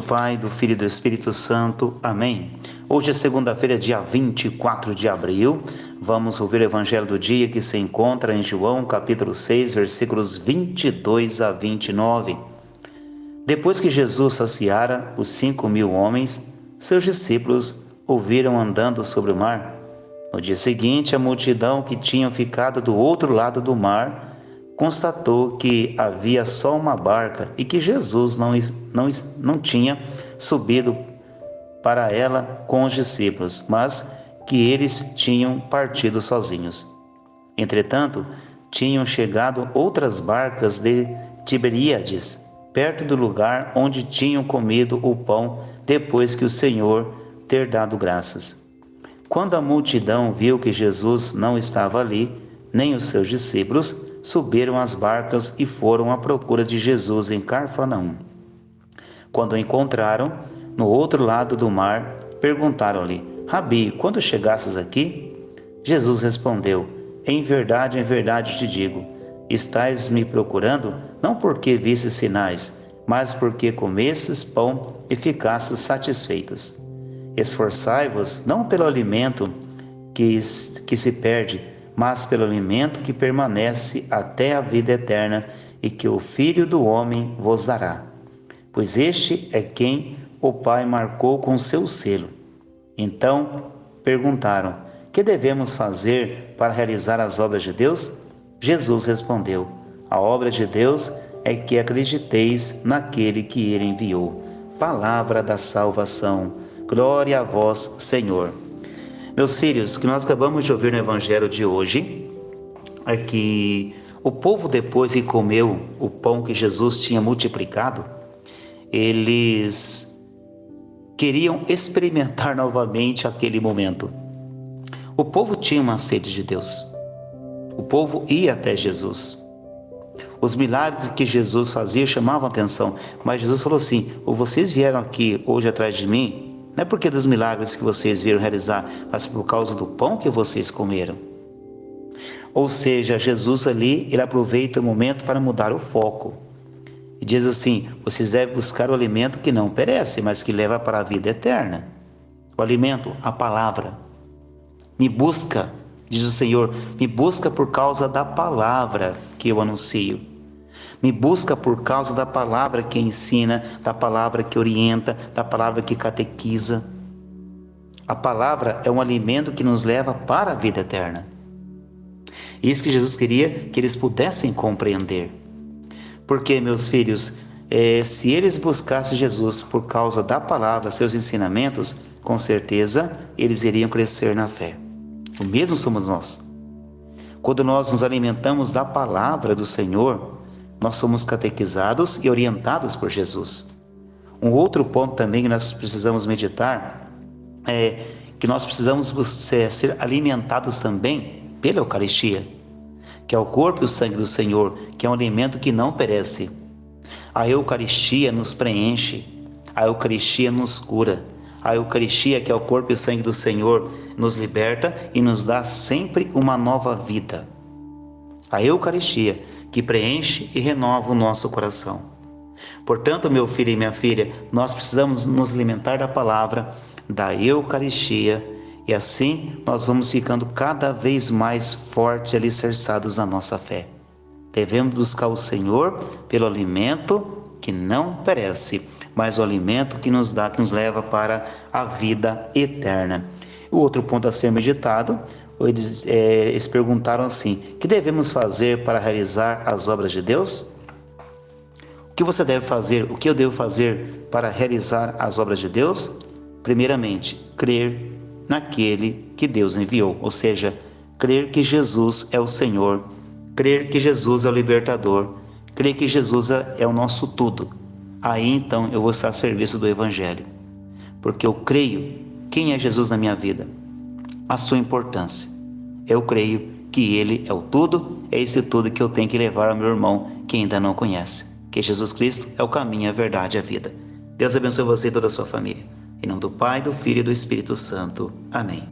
Pai, do Filho e do Espírito Santo. Amém. Hoje é segunda-feira, dia 24 de abril. Vamos ouvir o Evangelho do dia que se encontra em João, capítulo 6, versículos 22 a 29. Depois que Jesus saciara os 5.000 homens, seus discípulos o viram andando sobre o mar. No dia seguinte, a multidão que tinha ficado do outro lado do mar constatou que havia só uma barca e que Jesus não tinha subido para ela com os discípulos, mas que eles tinham partido sozinhos. Entretanto, tinham chegado outras barcas de Tiberíades, perto do lugar onde tinham comido o pão depois que o Senhor ter dado graças. Quando a multidão viu que Jesus não estava ali, nem os seus discípulos, subiram às barcas e foram à procura de Jesus em Cafarnaum. Quando o encontraram, no outro lado do mar, perguntaram-lhe: Rabi, quando chegastes aqui? Jesus respondeu: em verdade te digo, estais me procurando, não porque vistes sinais, mas porque comestes pão e ficastes satisfeitos. Esforçai-vos não pelo alimento que se perde, mas pelo alimento que permanece até a vida eterna e que o Filho do Homem vos dará. Pois este é quem o Pai marcou com seu selo. Então perguntaram: que devemos fazer para realizar as obras de Deus? Jesus respondeu: a obra de Deus é que acrediteis naquele que ele enviou. Palavra da salvação. Glória a vós, Senhor. Meus filhos, o que nós acabamos de ouvir no Evangelho de hoje é que o povo, depois que comeu o pão que Jesus tinha multiplicado, eles queriam experimentar novamente aquele momento. O povo tinha uma sede de Deus. O povo ia até Jesus. Os milagres que Jesus fazia chamavam a atenção, mas Jesus falou assim: vocês vieram aqui hoje atrás de mim, não é porque dos milagres que vocês viram realizar, mas por causa do pão que vocês comeram. Ou seja, Jesus ali, ele aproveita o momento para mudar o foco. E diz assim: vocês devem buscar o alimento que não perece, mas que leva para a vida eterna. O alimento, a palavra. Me busca, diz o Senhor, me busca por causa da palavra que eu anuncio. Me busca por causa da palavra que ensina, da palavra que orienta, da palavra que catequiza. A palavra é um alimento que nos leva para a vida eterna. Isso que Jesus queria que eles pudessem compreender. Porque, meus filhos, se eles buscassem Jesus por causa da palavra, seus ensinamentos, com certeza eles iriam crescer na fé. O mesmo somos nós. Quando nós nos alimentamos da palavra do Senhor, nós somos catequizados e orientados por Jesus. Um outro ponto também que nós precisamos meditar é que nós precisamos ser alimentados também pela Eucaristia, que é o corpo e o sangue do Senhor, que é um alimento que não perece. A Eucaristia nos preenche, a Eucaristia nos cura, a Eucaristia, que é o corpo e o sangue do Senhor, nos liberta e nos dá sempre uma nova vida. A Eucaristia, que preenche e renova o nosso coração. Portanto, meu filho e minha filha, nós precisamos nos alimentar da palavra, da Eucaristia, e assim nós vamos ficando cada vez mais fortes e alicerçados na nossa fé. Devemos buscar o Senhor pelo alimento que não perece, mas o alimento que nos dá, que nos leva para a vida eterna. O outro ponto a ser meditado, eles perguntaram assim: que devemos fazer para realizar as obras de Deus? O que você deve fazer, o que eu devo fazer para realizar as obras de Deus? Primeiramente, crer naquele que Deus enviou, ou seja, crer que Jesus é o Senhor, crer que Jesus é o libertador, crer que Jesus é o nosso tudo. Aí então eu vou estar a serviço do Evangelho, porque eu creio quem é Jesus na minha vida, a sua importância. Eu creio que Ele é o tudo, é esse tudo que eu tenho que levar ao meu irmão que ainda não conhece, que Jesus Cristo é o caminho, a verdade e a vida. Deus abençoe você e toda a sua família. Em nome do Pai, do Filho e do Espírito Santo. Amém.